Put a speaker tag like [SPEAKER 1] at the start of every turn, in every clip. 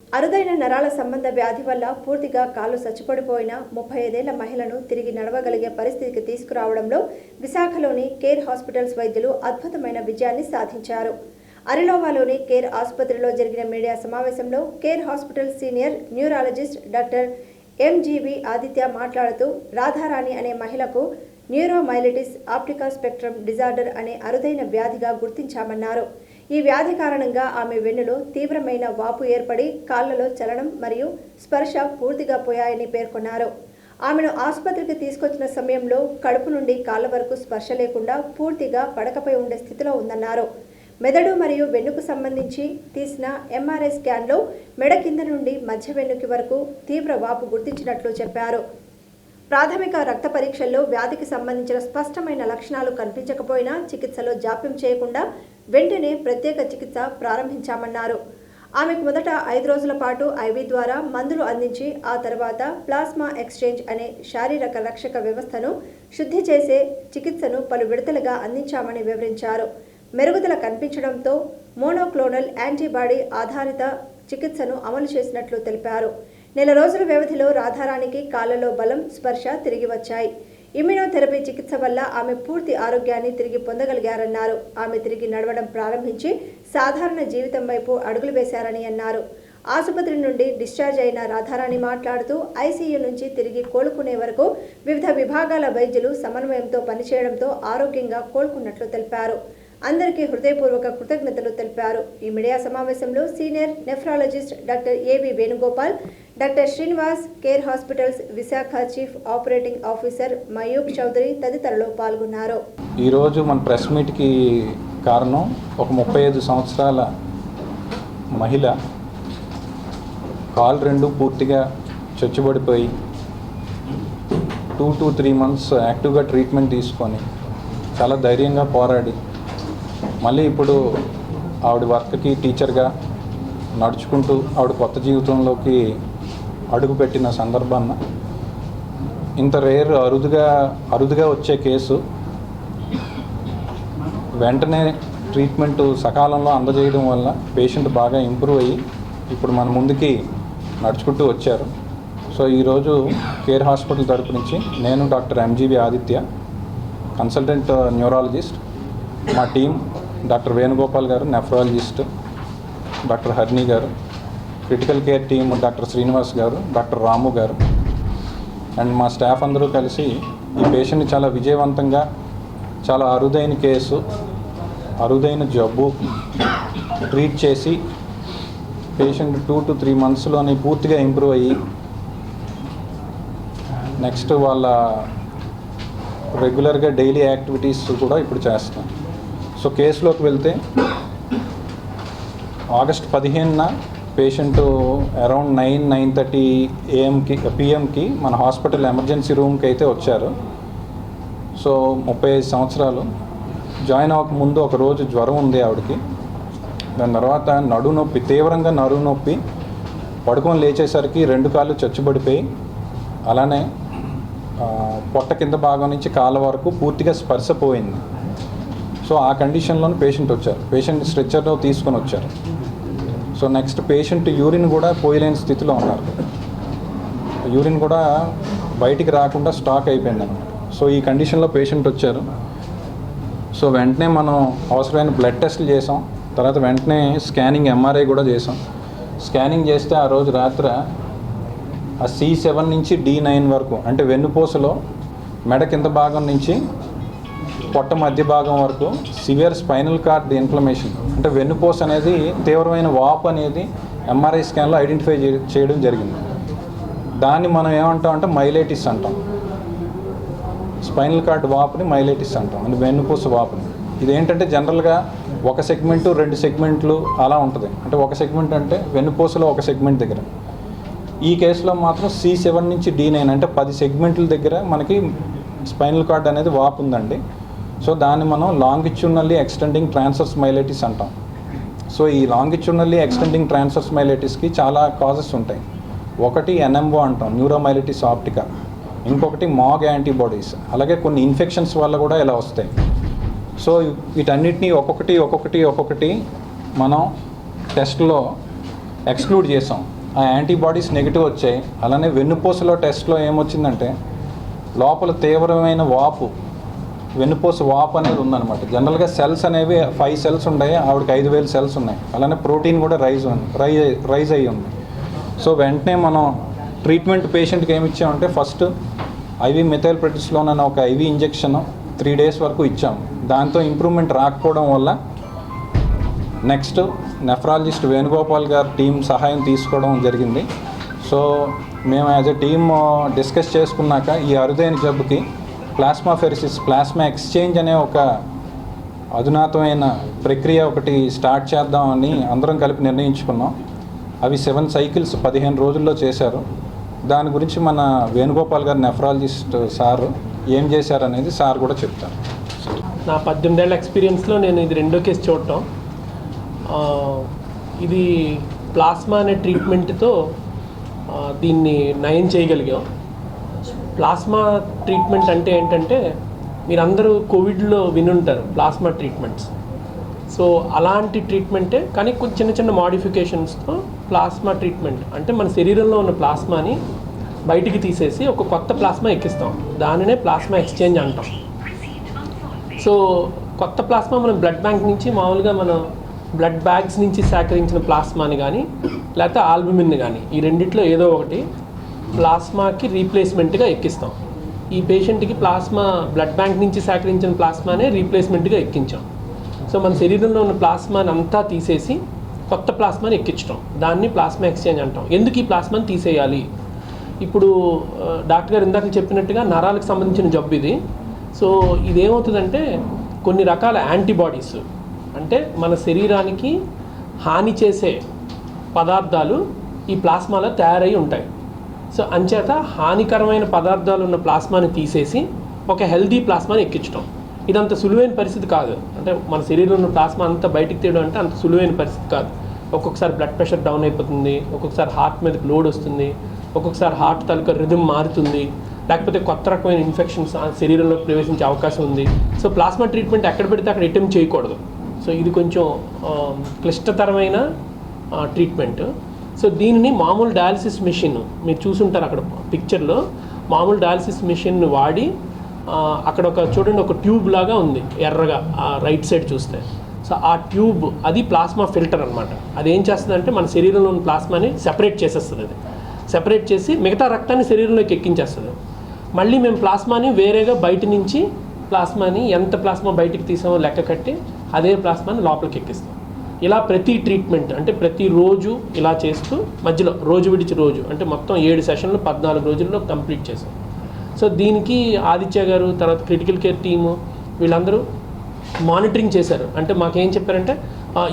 [SPEAKER 1] అరుదైన నరాల సంబంధ వ్యాధి వల్ల పూర్తిగా కాళ్ళు చచ్చుపడిపోయిన 35 ఏళ్ల మహిళను తిరిగి నడవగలిగే పరిస్థితికి తీసుకురావడంలో విశాఖలోని కేర్ హాస్పిటల్స్ వైద్యులు అద్భుతమైన విజయాన్ని సాధించారు. అరిలోవాలోని కేర్ ఆసుపత్రిలో జరిగిన మీడియా సమావేశంలో care hospital senior neurologist doctor MGV Aditya మాట్లాడుతూ రాధారాణి అనే మహిళకు న్యూరోమైలిటిస్ ఆప్టికా స్పెక్ట్రమ్ డిజార్డర్ అనే అరుదైన వ్యాధిగా గుర్తించామన్నారు. ఈ వ్యాధి కారణంగా ఆమె వెన్నులో తీవ్రమైన వాపు ఏర్పడి కాళ్లలో చలనం మరియు స్పర్శ పూర్తిగా పోయాయని పేర్కొన్నారు. ఆమెను ఆసుపత్రికి తీసుకొచ్చిన సమయంలో కడుపు నుండి కాళ్ల వరకు స్పర్శ లేకుండా పూర్తిగా పడకపై ఉండే స్థితిలో ఉందన్నారు. మెదడు మరియు వెన్నుకు సంబంధించి తీసిన ఎంఆర్ఐ స్కాన్లో మెడ కింద నుండి మధ్య వెన్నుకి వరకు తీవ్ర వాపు గుర్తించినట్లు చెప్పారు. ప్రాథమిక రక్త పరీక్షల్లో వ్యాధికి సంబంధించిన స్పష్టమైన లక్షణాలు కనిపించకపోయినా చికిత్సలో జాప్యం చేయకుండా వెంటనే ప్రత్యేక చికిత్స ప్రారంభించామన్నారు. ఆమెకు మొదట 5 రోజుల పాటు ఐవీ ద్వారా మందులు అందించి ఆ తర్వాత ప్లాస్మా ఎక్స్చేంజ్ అనే శారీరక రక్షక వ్యవస్థను శుద్ధి చేసే చికిత్సను పలు విడతలుగా అందించామని వివరించారు. మెరుగుదల కనిపించడంతో మోనోక్లోనల్ యాంటీబాడీ ఆధారిత చికిత్సను అమలు చేసినట్లు తెలిపారు. నెల రోజుల వ్యవధిలో రాధారాణికి కాళ్లలో బలం, స్పర్శ తిరిగి వచ్చాయి. ఇమ్యునోథెరపీ చికిత్స వల్ల ఆమె పూర్తి ఆరోగ్యాన్ని తిరిగి పొందగలిగారన్నారు. ఆమె తిరిగి నడవడం ప్రారంభించి సాధారణ జీవితం వైపు అడుగులు వేశారని అన్నారు. ఆసుపత్రి నుండి డిశ్చార్జ్ అయిన రాధారాణి మాట్లాడుతూ ఐసీయూ నుంచి తిరిగి కోలుకునే వరకు వివిధ విభాగాల వైద్యులు సమన్వయంతో పనిచేయడంతో ఆరోగ్యంగా కోలుకున్నట్లు తెలిపారు. అందరికీ హృదయపూర్వక కృతజ్ఞతలు తెలిపారు. ఈ మీడియా సమావేశంలో senior nephrologist doctor A V Venugopal, doctor Srinivas, care hospitals Visakha chief operating officer Mayub Chowdary తదితరులు పాల్గొన్నారు.
[SPEAKER 2] ఈరోజు మన ప్రెస్ మీట్కి కారణం ఒక 35 సంవత్సరాల మహిళ కాళ్ళు రెండు పూర్తిగా చచ్చుబడిపోయి 2 to 3 months యాక్టివ్గా ట్రీట్మెంట్ తీసుకొని చాలా ధైర్యంగా పోరాడి మళ్ళీ ఇప్పుడు ఆవిడ వర్క్కి టీచర్గా నడుచుకుంటూ ఆవిడ కొత్త జీవితంలోకి అడుగుపెట్టిన సందర్భాన్న ఇంత అరుదుగా వచ్చే కేసు వెంటనే ట్రీట్మెంట్ సకాలంలో అందజేయడం వల్ల పేషెంట్ బాగా ఇంప్రూవ్ అయ్యి ఇప్పుడు మన ముందుకి నడుచుకుంటూ వచ్చారు. సో ఈరోజు కేర్ హాస్పిటల్ తరపు నుంచి నేను doctor MGV Aditya, consultant neurologist, మా టీం డాక్టర్ వేణుగోపాల్ గారు నెఫ్రాలజిస్ట్, డాక్టర్ హర్ని గారు, critical care team doctor Srinivas గారు, డాక్టర్ రాము గారు అండ్ మా స్టాఫ్ అందరూ కలిసి ఈ పేషెంట్ని చాలా విజయవంతంగా చాలా అరుదైన కేసు, అరుదైన జబ్బు ట్రీట్ చేసి పేషెంట్ 2 to 3 monthsలోనే పూర్తిగా ఇంప్రూవ్ అయ్యి నెక్స్ట్ వాళ్ళ రెగ్యులర్గా డైలీ యాక్టివిటీస్ కూడా ఇప్పుడు చేస్తాం. సో కేసులోకి వెళ్తే ఆగస్ట్ 15న పేషెంట్ అరౌండ్ 9-9:30 పిఎంకి మన హాస్పిటల్ ఎమర్జెన్సీ రూమ్కి అయితే వచ్చారు. సో 35 సంవత్సరాలు. జాయిన్ అవ్వకముందు ఒక రోజు జ్వరం ఉంది ఆవిడకి. దాని తర్వాత నడుము నొప్పి, తీవ్రంగా నడుము నొప్పి, పడుకొని లేచేసరికి 2 కాళ్ళు చచ్చుబడిపోయి అలానే పొట్ట కింద భాగం నుంచి కాళ్ళ వరకు పూర్తిగా స్పర్శ పోయింది. సో ఆ కండిషన్లోనే పేషెంట్ వచ్చారు. పేషెంట్ స్ట్రెచ్చర్లో తీసుకొని వచ్చారు. సో నెక్స్ట్ పేషెంట్ యూరిన్ కూడా పోయలేని స్థితిలో ఉన్నారు. యూరిన్ కూడా బయటికి రాకుండా స్టాక్ అయిపోయింది అన్నమాట. సో ఈ కండిషన్లో పేషెంట్ వచ్చారు. సో వెంటనే మనం అవసరమైన బ్లడ్ టెస్ట్లు చేసాం. తర్వాత వెంటనే స్కానింగ్ ఎంఆర్ఐ కూడా చేసాం. స్కానింగ్ చేస్తే ఆ రోజు రాత్రి ఆ C7 నుంచి D9 వరకు అంటే వెన్నుపూసలో మెడ కింద భాగం నుంచి పొట్ట మధ్య భాగం వరకు సివియర్ స్పైనల్ కార్డ్ ఇన్ఫ్లమేషన్ అంటే వెన్నుపూస అనేది తీవ్రమైన వాపు అనేది ఎంఆర్ఐ స్కాన్లో ఐడెంటిఫై చేయడం జరిగింది. దాన్ని మనం ఏమంటాం అంటే మైలైటిస్ అంటాం. స్పైనల్ కార్డ్ వాపుని మైలైటిస్ అంటాం, అంటే వెన్నుపూస వాపుని. ఇదేంటంటే జనరల్గా ఒక సెగ్మెంటు 2 సెగ్మెంట్లు అలా ఉంటుంది. అంటే ఒక సెగ్మెంట్ అంటే వెన్నుపూసలో ఒక సెగ్మెంట్ దగ్గర. ఈ కేసులో మాత్రం C7 నుంచి D9 అంటే 10 సెగ్మెంట్ల దగ్గర మనకి స్పైనల్ కార్డ్ అనేది వాపు ఉందండి. సో దాన్ని మనం లాంగిట్యూడినల్లీ ఎక్స్టెండింగ్ ట్రాన్స్వర్స్ మైలైటిస్ అంటాం. సో ఈ లాంగిట్యూడినల్లీ ఎక్స్టెండింగ్ ట్రాన్స్వర్స్ మైలైటిస్కి చాలా కాజెస్ ఉంటాయి. ఒకటి NMO అంటాం, న్యూరోమైలిటిస్ ఆప్టికా. ఇంకొకటి మాగ్ యాంటీబాడీస్. అలాగే కొన్ని ఇన్ఫెక్షన్స్ వల్ల కూడా ఇలా వస్తాయి. సో వీటన్నిటినీ ఒక్కొక్కటి మనం టెస్ట్లో ఎక్స్క్లూడ్ చేసాం. ఆ యాంటీబాడీస్ నెగిటివ్ వచ్చాయి. అలానే వెన్నుపూసలో టెస్ట్లో ఏమొచ్చిందంటే లోపల తీవ్రమైన వాపు, వెన్నుపూస వాపు అనేది ఉందన్నమాట. జనరల్గా సెల్స్ అనేవి 5 సెల్స్ ఉన్నాయి, ఆవిడకి 5,000 సెల్స్ ఉన్నాయి. అలానే ప్రోటీన్ కూడా రైజ్ అయ్యి ఉంది. సో వెంటనే మనం ట్రీట్మెంట్ పేషెంట్కి ఏమి ఇచ్చామంటే ఫస్ట్ IV మెథైల్ప్రెడిస్లోన్ అనే ఒక IV ఇంజెక్షన్ 3 డేస్ వరకు ఇచ్చాం. దాంతో ఇంప్రూవ్మెంట్ రాకపోవడం వల్ల నెక్స్ట్ నెఫ్రాలజిస్ట్ వేణుగోపాల్ గారు టీం సహాయం తీసుకోవడం జరిగింది. సో మేము యాజ్ ఎ టీమ్ డిస్కస్ చేసుకున్నాక ఈ అరుదైన జబ్బుకి ప్లాస్మాఫెరిసిస్, ప్లాస్మా ఎక్స్చేంజ్ అనే ఒక అధునాతమైన ప్రక్రియ ఒకటి స్టార్ట్ చేద్దామని అందరం కలిపి నిర్ణయించుకున్నాం. అవి 7 సైకిల్స్ 15 రోజుల్లో చేశారు. దాని గురించి మన వేణుగోపాల్ గారు నెఫ్రాలజిస్ట్ సార్ ఏం చేశారనేది సార్ కూడా చెప్తారు.
[SPEAKER 3] నా 18 ఏళ్ళ ఎక్స్పీరియన్స్లో నేను ఇది రెండో కేసు చూడటం. ఇది ప్లాస్మా అనే ట్రీట్మెంట్తో దీన్ని నయం చేయగలిగాం. ప్లాస్మా ట్రీట్మెంట్ అంటే ఏంటంటే మీరందరూ కోవిడ్లో వినుంటారు ప్లాస్మా ట్రీట్మెంట్స్. సో అలాంటి ట్రీట్మెంటే కానీ కొంచెం చిన్న చిన్న మోడిఫికేషన్స్తో ప్లాస్మా ట్రీట్మెంట్ అంటే మన శరీరంలో ఉన్న ప్లాస్మాని బయటికి తీసేసి ఒక కొత్త ప్లాస్మా ఎక్కిస్తాం. దానినే ప్లాస్మా ఎక్స్చేంజ్ అంటాం. సో కొత్త ప్లాస్మా మనం బ్లడ్ బ్యాంక్ నుంచి మామూలుగా మనం బ్లడ్ బ్యాగ్స్ నుంచి సేకరించిన ప్లాస్మాని కానీ లేకపోతే ఆల్బుమిన్ని కానీ ఈ రెండిట్లో ఏదో ఒకటి ప్లాస్మాకి రీప్లేస్మెంట్గా ఎక్కిస్తాం. ఈ పేషెంట్కి ప్లాస్మా బ్లడ్ బ్యాంక్ నుంచి సేకరించిన ప్లాస్మానే రీప్లేస్మెంట్గా ఎక్కించాం. సో మన శరీరంలో ఉన్న ప్లాస్మాని అంతా తీసేసి కొత్త ప్లాస్మాని ఎక్కించడం, దాన్ని ప్లాస్మా ఎక్స్చేంజ్ అంటాం. ఎందుకు ఈ ప్లాస్మాని తీసేయాలి? ఇప్పుడు డాక్టర్ గారు ఇందాక చెప్పినట్టుగా నరాలకు సంబంధించిన జబ్బు ఇది. సో ఇదేమవుతుందంటే కొన్ని రకాల యాంటీబాడీస్ అంటే మన శరీరానికి హాని చేసే పదార్థాలు ఈ ప్లాస్మాలో తయారై ఉంటాయి. సో అంచేత హానికరమైన పదార్థాలు ఉన్న ప్లాస్మాని తీసేసి ఒక హెల్దీ ప్లాస్మాని ఎక్కించడం ఇదంత సులువైన పరిస్థితి కాదు. అంటే మన శరీరంలో ఉన్న ప్లాస్మా అంతా బయటికి తీయడం అంటే అంత సులువైన పరిస్థితి కాదు. ఒక్కొక్కసారి బ్లడ్ ప్రెషర్ డౌన్ అయిపోతుంది, ఒక్కొక్కసారి హార్ట్ మీదకి లోడ్ వస్తుంది, ఒక్కొక్కసారి హార్ట్ తాలూకా రిథమ్ మారుతుంది, లేకపోతే కొత్త రకమైన ఇన్ఫెక్షన్స్ శరీరంలో ప్రవేశించే అవకాశం ఉంది. సో ప్లాస్మా ట్రీట్మెంట్ ఎక్కడ పెడితే అక్కడ అటెంప్ట్ చేయకూడదు. సో ఇది కొంచెం క్లిష్టతరమైన ట్రీట్మెంట్. సో దీనిని మామూలు డయాలసిస్ మెషిన్ మీరు చూసుంటారు అక్కడ పిక్చర్లో, మామూలు డయాలసిస్ మెషిన్ వాడి అక్కడ ఒక చూడండి ఒక ట్యూబ్ లాగా ఉంది ఎర్రగా రైట్ సైడ్ చూస్తే. సో ఆ ట్యూబ్ అది ప్లాస్మా ఫిల్టర్ అనమాట. అది ఏం చేస్తుందంటే మన శరీరంలో ఉన్న ప్లాస్మాని సెపరేట్ చేసేస్తుంది. అది సెపరేట్ చేసి మిగతా రక్తాన్ని శరీరంలోకి ఎక్కించేస్తుంది. మళ్ళీ మేము ప్లాస్మాని వేరేగా బయట నుంచి ప్లాస్మాని ఎంత ప్లాస్మా బయటికి తీసామో లెక్క కట్టి అదే ప్లాస్మాని లోపలికి ఎక్కిస్తాం. ఇలా ప్రతి ట్రీట్మెంట్ అంటే ప్రతిరోజు ఇలా చేస్తూ మధ్యలో రోజు విడిచి రోజు అంటే మొత్తం 7 సెషన్లు 14 రోజుల్లో కంప్లీట్ చేసాం. సో దీనికి ఆదిత్య గారు తర్వాత క్రిటికల్ కేర్ టీము వీళ్ళందరూ మానిటరింగ్ చేశారు. అంటే మాకేం చెప్పారంటే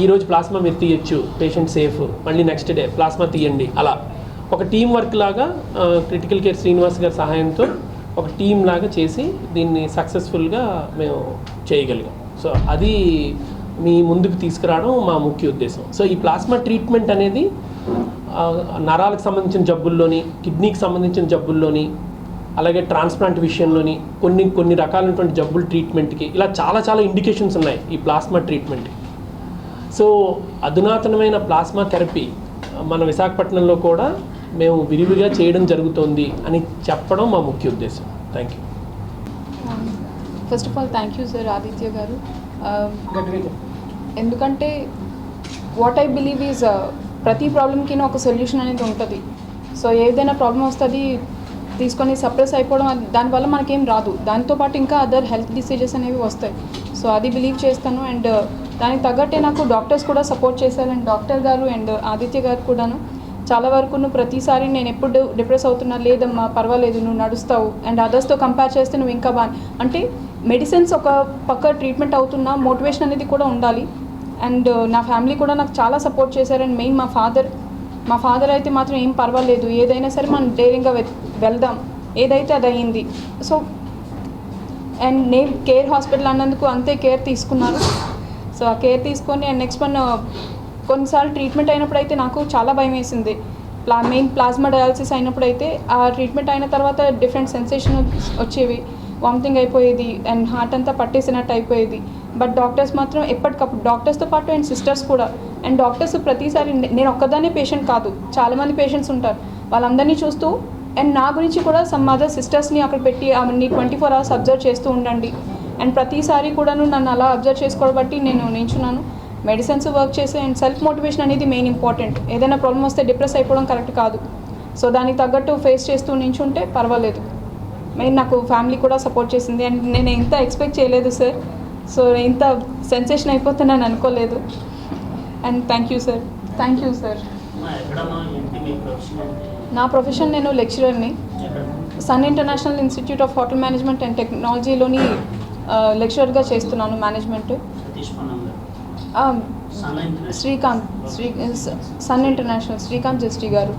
[SPEAKER 3] ఈరోజు ప్లాస్మా మీరు తీయచ్చు, పేషెంట్ సేఫ్, మళ్ళీ నెక్స్ట్ డే ప్లాస్మా తీయండి. అలా ఒక టీం వర్క్ లాగా క్రిటికల్ కేర్ శ్రీనివాస్ గారి సహాయంతో ఒక టీం లాగా చేసి దీన్ని సక్సెస్ఫుల్గా మేము చేయగలిగాం. సో అది మీ ముందుకు తీసుకురావడం మా ముఖ్య ఉద్దేశం. సో ఈ ప్లాస్మా ట్రీట్మెంట్ అనేది నరాలకు సంబంధించిన జబ్బుల్లోని, కిడ్నీకి సంబంధించిన జబ్బుల్లోని, అలాగే ట్రాన్స్ప్లాంట్ విషయంలోని కొన్ని రకాలైనటువంటి జబ్బుల ట్రీట్మెంట్కి ఇలా చాలా ఇండికేషన్స్ ఉన్నాయి ఈ ప్లాస్మా ట్రీట్మెంట్కి. సో అధునాతనమైన ప్లాస్మా థెరపీ మన విశాఖపట్నంలో కూడా మేము విరివిగా చేయడం జరుగుతోంది అని చెప్పడం మా ముఖ్య ఉద్దేశం. Thank you.
[SPEAKER 4] First of all thank you sir Aditya గారు. ఎందుకంటే వాట్ ఐ బిలీవ్ ఈజ్ ప్రతి ప్రాబ్లంకి ఒక సొల్యూషన్ అనేది ఉంటుంది. సో ఏదైనా ప్రాబ్లం వస్తుంది తీసుకొని సప్రెస్ అయిపోవడం దానివల్ల మనకేం రాదు, దాంతోపాటు ఇంకా అదర్ హెల్త్ డిసీజెస్ అనేవి వస్తాయి. సో అది బిలీవ్ చేస్తాను. అండ్ దానికి తగ్గట్టే నాకు డాక్టర్స్ కూడా సపోర్ట్ చేశారు. అండ్ డాక్టర్ గారు అండ్ ఆదిత్య గారు కూడాను చాలా వరకు నువ్వు ప్రతిసారి నేను ఎప్పుడు డిప్రెస్ అవుతున్నా, లేదమ్మా పర్వాలేదు నువ్వు నడుస్తావు, అండ్ అదర్స్తో కంపేర్ చేస్తే నువ్వు ఇంకా అంటే మెడిసిన్స్ ఒక పక్క ట్రీట్మెంట్ అవుతున్నా మోటివేషన్ అనేది కూడా ఉండాలి. అండ్ నా ఫ్యామిలీ కూడా నాకు చాలా సపోర్ట్ చేశారు. అండ్ మెయిన్ మా ఫాదర్ అయితే మాత్రం ఏం పర్వాలేదు, ఏదైనా సరే మనం ధైర్యంగా వెళ్దాం, ఏదైతే అది అయ్యింది. సో అండ్ నేను కేర్ హాస్పిటల్ అన్నందుకు అంతే కేర్ తీసుకున్నాను. సో ఆ కేర్ తీసుకొని అండ్ నెక్స్ట్ కొన్నిసార్లు ట్రీట్మెంట్ అయినప్పుడు అయితే నాకు చాలా భయం వేసింది. మెయిన్ ప్లాస్మా డయాలసిస్ అయినప్పుడు అయితే ఆ ట్రీట్మెంట్ అయిన తర్వాత డిఫరెంట్ సెన్సేషన్ వచ్చేవి. వామిటింగ్ అయిపోయేది అండ్ హార్ట్ అంతా పట్టేసినట్టు అయిపోయేది. బట్ డాక్టర్స్ మాత్రం ఎప్పటికప్పుడు డాక్టర్స్తో పాటు అండ్ సిస్టర్స్ కూడా, అండ్ డాక్టర్స్ ప్రతిసారి నేను ఒక్కదానే పేషెంట్ కాదు, చాలామంది పేషెంట్స్ ఉంటారు, వాళ్ళందరినీ చూస్తూ అండ్ నా గురించి కూడా సమ్ అదర్ సిస్టర్స్ని అక్కడ పెట్టి ఆమెని 24 hours అబ్జర్వ్ చేస్తూ ఉండండి. అండ్ ప్రతిసారి కూడాను నన్ను అలా అబ్జర్వ్ చేసుకోవడం బట్టి నేను నించున్నాను. మెడిసిన్స్ వర్క్ చేసి అండ్ సెల్ఫ్ మోటివేషన్ అనేది మెయిన్ ఇంపార్టెంట్. ఏదైనా ప్రాబ్లం వస్తే డిప్రెస్ అయిపోవడం కరెక్ట్ కాదు. సో దానికి తగ్గట్టు ఫేస్ చేస్తూ నించుంటే పర్వాలేదు. మెయిన్ నాకు ఫ్యామిలీ కూడా సపోర్ట్ చేసింది అండ్ నేను ఇంత ఎక్స్పెక్ట్ చేయలేదు సార్. సో ఇంత సెన్సేషన్ అయిపోతున్నాను అనుకోలేదు. And thank you sir. నా ప్రొఫెషన్ నేను లెక్చరర్ని. Sun international institute of hotel management and టెక్నాలజీలోని లెక్చరర్గా చేస్తున్నాను management. Srikanth sun international Srikanth Jasti గారు.